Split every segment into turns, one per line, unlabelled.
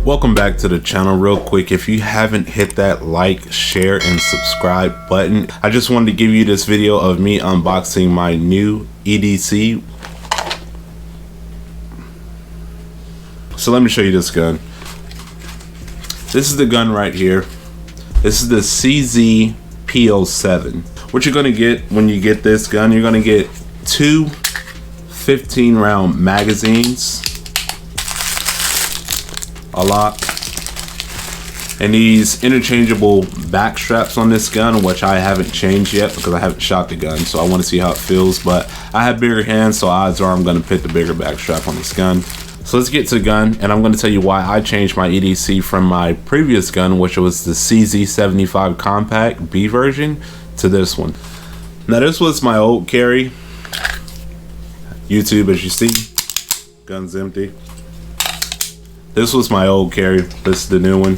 Welcome back to the channel. Real quick, if you haven't hit that like, share, and subscribe button, I just wanted to give you this video of me unboxing my new EDC. So let me show you this gun. This is the gun right here. This is the CZ P07. What you're gonna get when you get this gun, you're gonna get two 15-round magazines, a lot, and these interchangeable back straps on this gun, which I haven't changed yet because I haven't shot the gun, so I want to see how it feels. But I have bigger hands, so odds are I'm going to put the bigger back strap on this gun. So let's get to the gun, and I'm going to tell you why I changed my EDC from my previous gun, which was the CZ Compact B version, to this one. Now this was my old carry. YouTube, as you see, gun's empty. This was my old carry. This is the new one.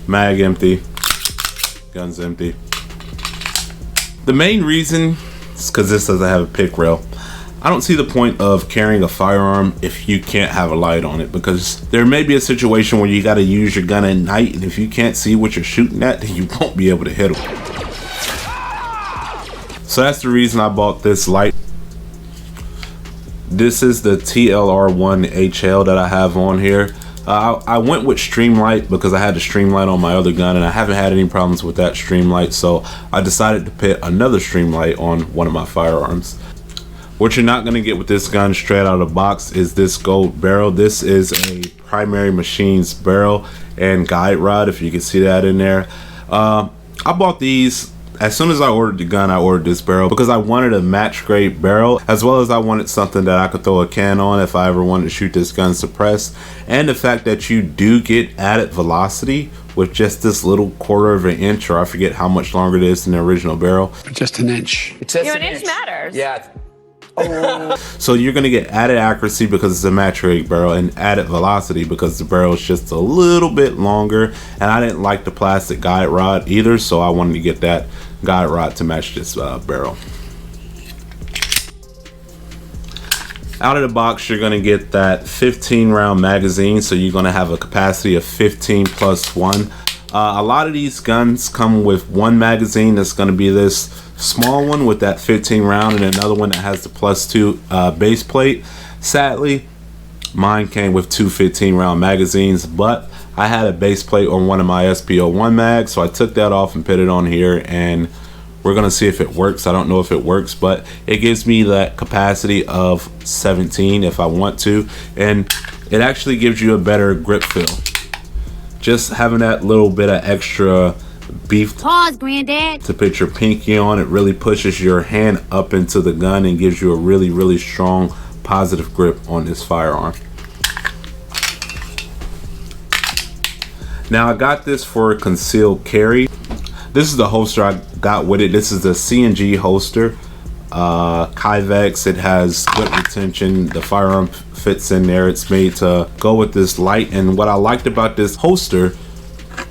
Mag empty. Gun's empty. The main reason is because this doesn't have a pick rail. I don't see the point of carrying a firearm if you can't have a light on it, because there may be a situation where you got to use your gun at night, and if you can't see what you're shooting at, then you won't be able to hit them. So that's the reason I bought this light. This is the TLR1 HL that I have on here. I went with Streamlight because I had the Streamlight on my other gun and I haven't had any problems with that Streamlight, so I decided to put another Streamlight on one of my firearms. What you're not going to get with this gun straight out of the box is this gold barrel. This is a Primary Machines barrel and guide rod, if you can see that in there. I bought these. As soon as I ordered the gun, I ordered this barrel because I wanted a match grade barrel, as well as I wanted something that I could throw a can on if I ever wanted to shoot this gun suppressed. And the fact that you do get added velocity with just this little 1/4 of an inch, or I forget how much longer it is than the original barrel.
Just an inch.
It says an inch matters. Yeah.
So you're going to get added accuracy because it's a match grade barrel, and added velocity because the barrel is just a little bit longer. And I didn't like the plastic guide rod either, so I wanted to get that guide rod to match this barrel. Out of the box, you're going to get that 15-round magazine, so you're going to have a capacity of 15 plus 1. A lot of these guns come with one magazine that's going to be this small one with that 15 round, and another one that has the +2 base plate. Sadly, mine came with two 15-round magazines, but I had a base plate on one of my SP01 mags, so I took that off and put it on here, and we're gonna see if it works. I don't know if it works, but it gives me that capacity of 17 if I want to, and it actually gives you a better grip feel. Just having that little bit of extra beef to put your pinky on, it really pushes your hand up into the gun and gives you a really strong positive grip on this firearm. Now I got this for a concealed carry. This is the holster I got with it. This is a CNG holster, Kyvex. It has good retention. The firearm fits in there. It's made to go with this light, and what I liked about this holster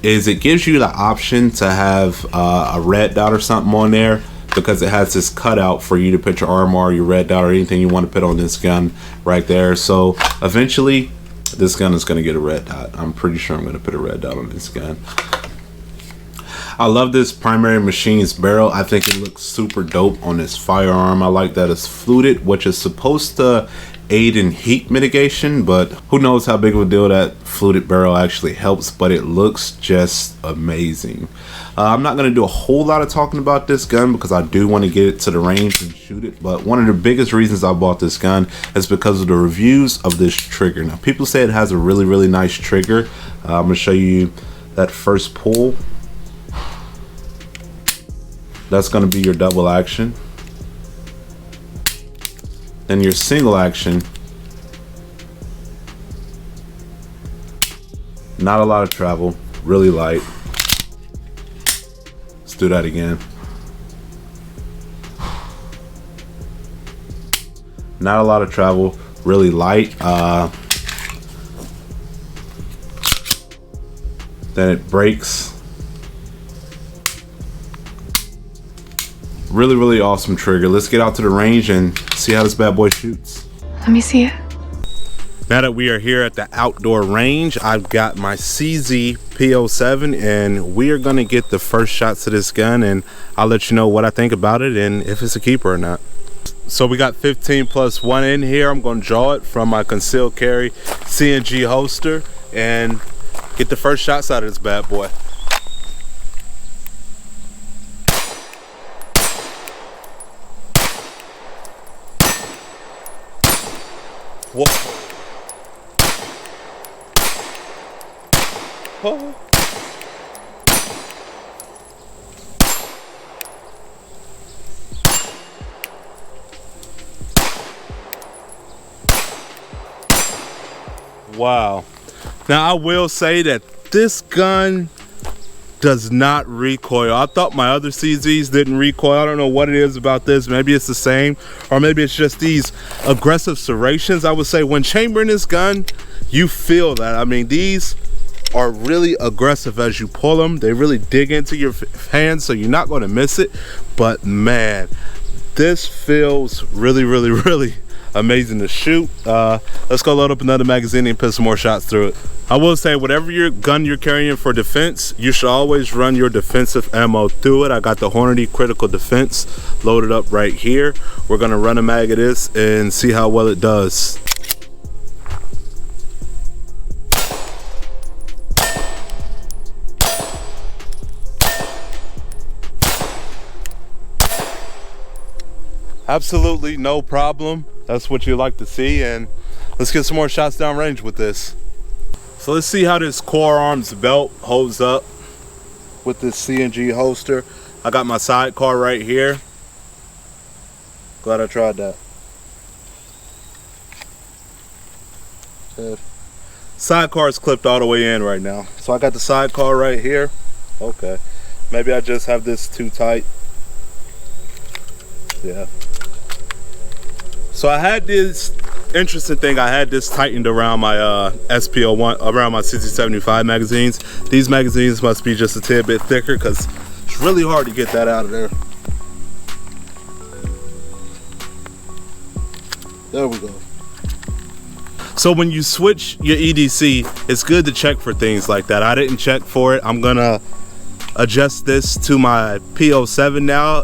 is it gives you the option to have a red dot or something on there, because it has this cutout for you to put your armor or your red dot or anything you want to put on this gun right there. So eventually this gun is going to get a red dot. I'm pretty sure I'm going to put a red dot on this gun. I love this Primary Machines barrel. I think it looks super dope on this firearm. I like that it's fluted, which is supposed to aid in heat mitigation, but who knows how big of a deal that fluted barrel actually helps, but it looks just amazing. I'm not going to do a whole lot of talking about this gun because I do want to get it to the range and shoot it, but one of the biggest reasons I bought this gun is because of the reviews of this trigger. Now people say it has a really nice trigger. I'm going to show you that first pull. That's going to be your double action. Then your single action. Not a lot of travel, really light. Let's do that again. Not a lot of travel, really light. Then it breaks. Really awesome trigger. Let's get out to the range and see how this bad boy shoots.
Let me see it.
Now that we are here at the outdoor range, I've got my CZ P07 and we are gonna get the first shots of this gun, and I'll let you know what I think about it and if it's a keeper or not. So we got 15+1 in here. I'm gonna draw it from my concealed carry CNG holster and get the first shots out of this bad boy. Whoa. Oh. Wow. Now I will say that this gun does not recoil. I thought my other CZs didn't recoil. I don't know what it is about this. Maybe it's the same, or maybe it's just these aggressive serrations. I would say when chambering this gun, you feel that. I mean, these are really aggressive as you pull them. They really dig into your hands, so you're not going to miss it. But man, this feels really, really, really amazing to shoot. Let's go load up another magazine and put some more shots through it. I will say, whatever your gun you're carrying for defense, you should always run your defensive ammo through it. I got the Hornady Critical Defense loaded up right here. We're gonna run a mag of this and see how well it does. Absolutely no problem. That's what you like to see, and let's get some more shots down range with this. So let's see how this Core Arms belt holds up with this CNG holster. I got my sidecar right here. Glad I tried that. Good. Sidecar is clipped all the way in right now. So I got the sidecar right here. Okay. Maybe I just have this too tight. Yeah. So I had this interesting thing. I had this tightened around my SP01, around my CZ75 magazines. These magazines must be just a tad bit thicker because it's really hard to get that out of there. There we go. So when you switch your EDC, it's good to check for things like that. I didn't check for it. I'm gonna adjust this to my P07 now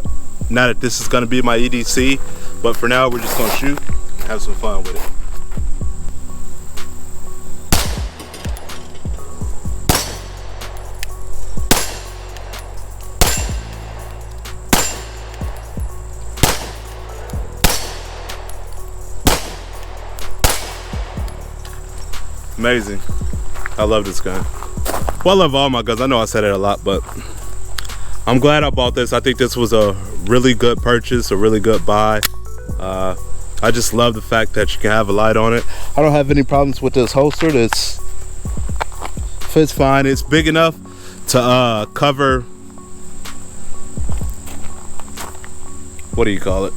that this is gonna be my EDC. But for now, we're just gonna shoot, have some fun with it. Amazing. I love this gun. Well, I love all my guns. I know I said it a lot, but I'm glad I bought this. I think this was a really good purchase, a really good buy. I just love the fact that you can have a light on it. I don't have any problems with this holster. This fits fine. It's big enough to cover, what do you call it?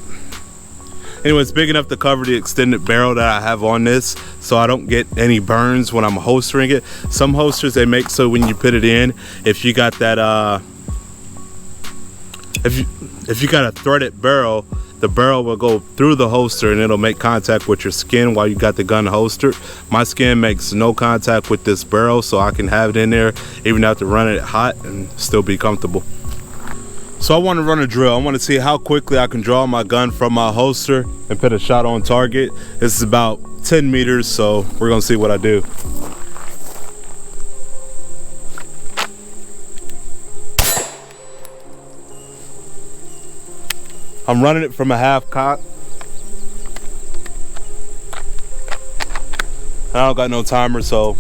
Anyway, it's big enough to cover the extended barrel that I have on this, so I don't get any burns when I'm holstering it. Some holsters, they make so when you put it in, if you got that if you got a threaded barrel, the barrel will go through the holster and it'll make contact with your skin while you got the gun holstered. My skin makes no contact with this barrel, so I can have it in there even after running it hot and still be comfortable. So I want to run a drill. I want to see how quickly I can draw my gun from my holster and put a shot on target. This is about 10 meters, so we're gonna see what I do. I'm running it from a half cock. I don't got no timer, so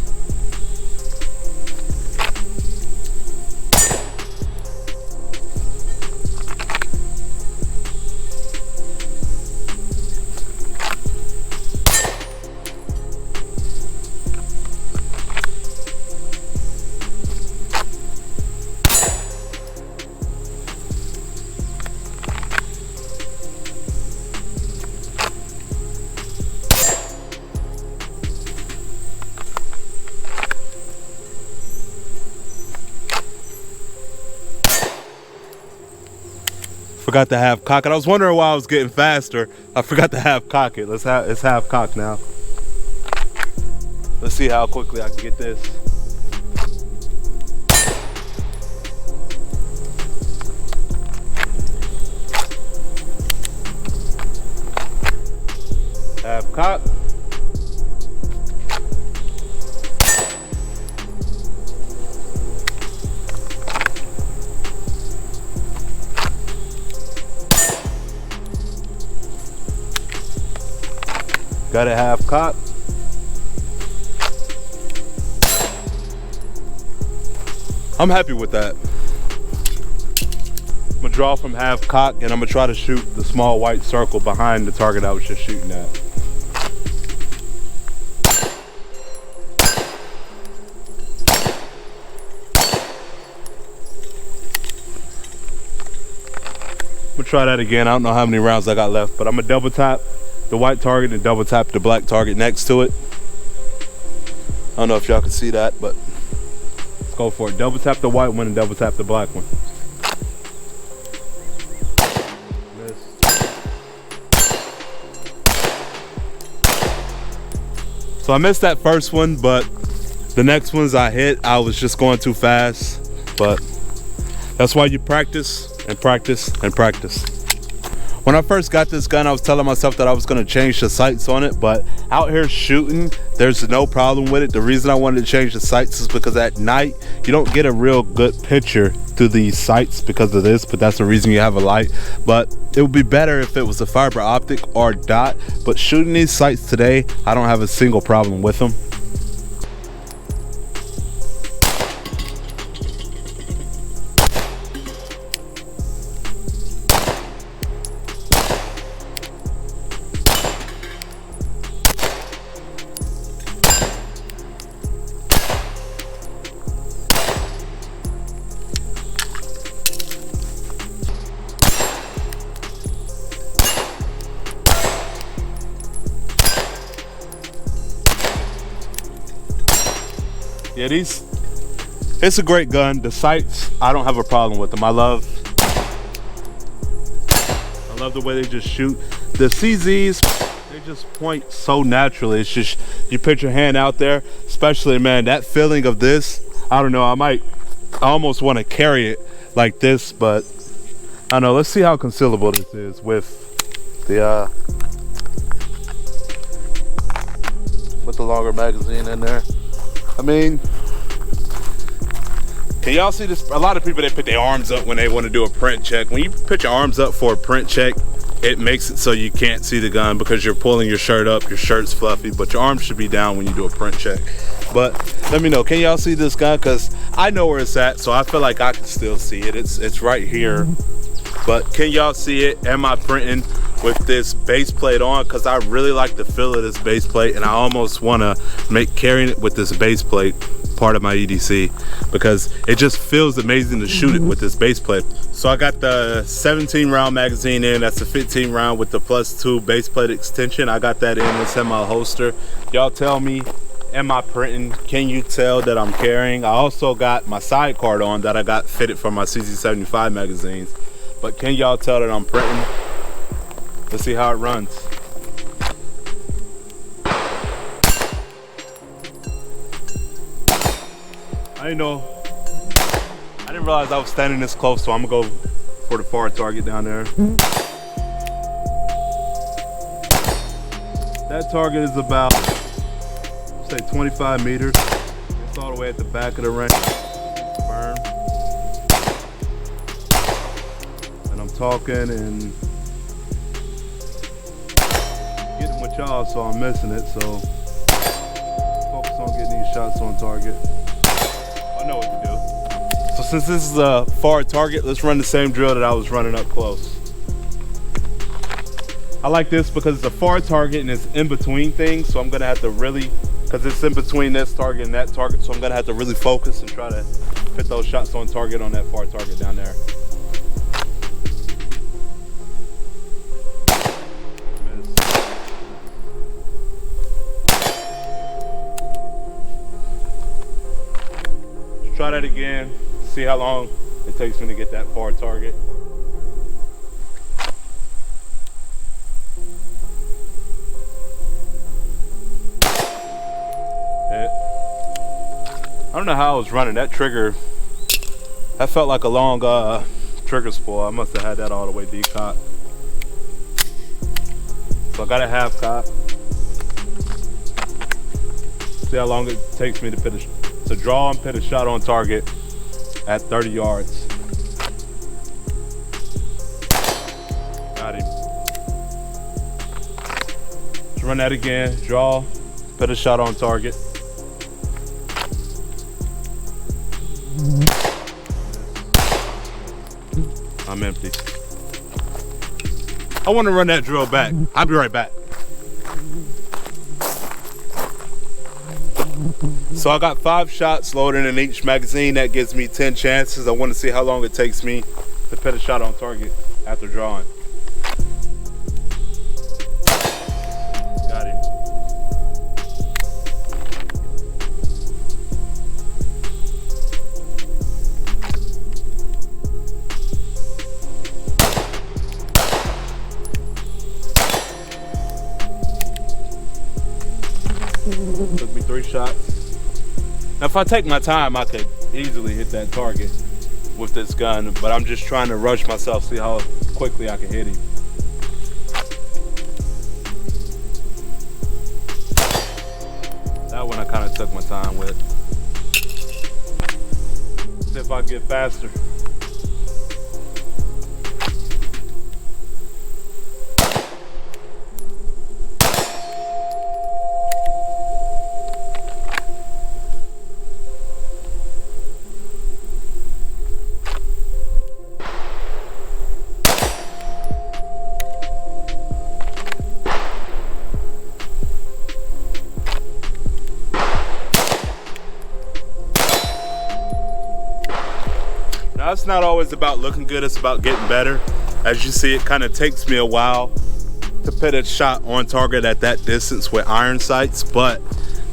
forgot to half cock it. I was wondering why I was getting faster. I forgot to half cock it. It's half cock now.
Let's see how quickly I can get this. Half cock. Got it half cock. I'm happy with that. I'm gonna draw from half cock and I'm gonna try to shoot the small white circle behind the target I was just shooting at. I'm gonna try that again. I don't know how many rounds I got left, but I'm gonna double tap the white target and double tap the black target next to it. I don't know if y'all can see that, but let's go for it. Double tap the white one and double tap the black one. So I missed that first one, but the next ones I hit, I was just going too fast. But that's why you practice and practice and practice. When I first got this gun, I was telling myself that I was gonna change the sights on it, but out here shooting, there's no problem with it. The reason I wanted to change the sights is because at night, you don't get a real good picture through these sights because of this, but that's the reason you have a light. But it would be better if it was a fiber optic or dot, but shooting these sights today, I don't have a single problem with them. Yeah, it's a great gun. The sights, I don't have a problem with them. I love the way they just shoot. The CZs, they just point so naturally. It's just, you put your hand out there, especially, man, that feeling of this, I don't know, I almost want to carry it like this, but I don't know. Let's see how concealable this is with the longer magazine in there. I mean, can y'all see this? A lot of people, they put their arms up when they want to do a print check. When you put your arms up for a print check, it makes it so you can't see the gun because you're pulling your shirt up, your shirt's fluffy, but your arms should be down when you do a print check. But let me know, can y'all see this gun? Because I know where it's at, so I feel like I can still see it. It's right here. But can y'all see it? Am I printing with this base plate on? Because I really like the feel of this base plate, and I almost want to make carrying it with this base plate part of my EDC because it just feels amazing to shoot it with this base plate. So I got the 17 round magazine in. That's a 15 round with the +2 base plate extension. I got that in. It's in my holster. Y'all tell me, am I printing? Can you tell that I'm carrying? I also got my side card on that I got fitted from my CZ magazines. But can y'all tell that I'm printing? Let's see how it runs. I didn't realize I was standing this close, so I'm gonna go for the far target down there. That target is about, say, 25 meters. It's all the way at the back of the range. Burn. And I'm talking and getting with y'all, so I'm missing it. So focus on getting these shots on target. I know what to do. So since this is a far target, let's run the same drill that I was running up close. I like this because it's a far target and it's in between things, so I'm gonna have to really, because it's in between this target and that target, so I'm gonna have to really focus and try to fit those shots on target on that far target down there. Let's try that again, see how long it takes me to get that far target. I don't know how I was running that trigger. That felt like a long trigger spool. I must have had that all the way decocked. So I got a half cock. See how long it takes me to draw and put a shot on target at 30 yards. Got him. Let's run that again. Draw, put a shot on target. I'm empty. I want to run that drill back. I'll be right back. So I got 5 shots loaded in each magazine. That gives me 10 chances. I want to see how long it takes me to put a shot on target after drawing. Got him. Took me 3 shots. Now if I take my time, I could easily hit that target with this gun, but I'm just trying to rush myself, see how quickly I can hit him. That one I kind of took my time with. See if I can get faster. Now, it's not always about looking good, it's about getting better. As you see, it kind of takes me a while to put a shot on target at that distance with iron sights, but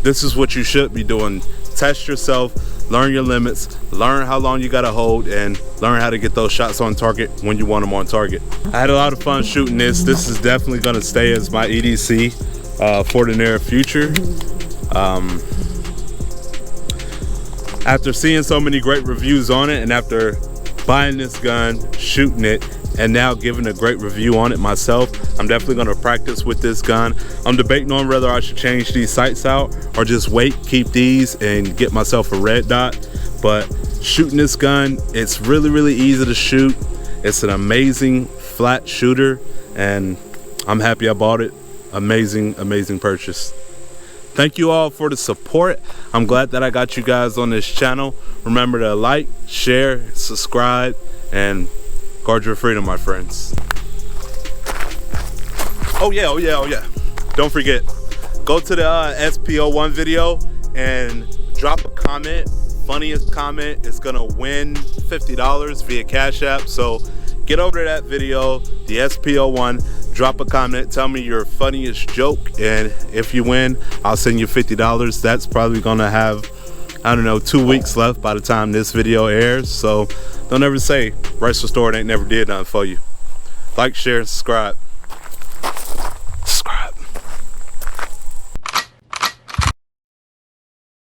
this is what you should be doing. Test yourself, learn your limits, learn how long you gotta hold, and learn how to get those shots on target when you want them on target. I had a lot of fun shooting this. This is definitely gonna stay as my EDC for the near future. After seeing so many great reviews on it, and after buying this gun, shooting it, and now giving a great review on it myself, I'm definitely gonna practice with this gun. I'm debating on whether I should change these sights out or just wait, keep these, and get myself a red dot. But shooting this gun, it's really, really easy to shoot. It's an amazing flat shooter, and I'm happy I bought it. Amazing, amazing purchase. Thank you all for the support. I'm glad that I got you guys on this channel. Remember to like, share, subscribe, and guard your freedom, my friends. Oh yeah. Don't forget, go to the SP01 video and drop a comment. Funniest comment is gonna win $50 via Cash App. So get over to that video, the SP01, drop a comment, tell me your funniest joke, and if you win, I'll send you $50. That's probably gonna have, I don't know, 2 weeks left by the time this video airs. So don't ever say Rice Restored ain't never did nothing for you. Like, share, and subscribe.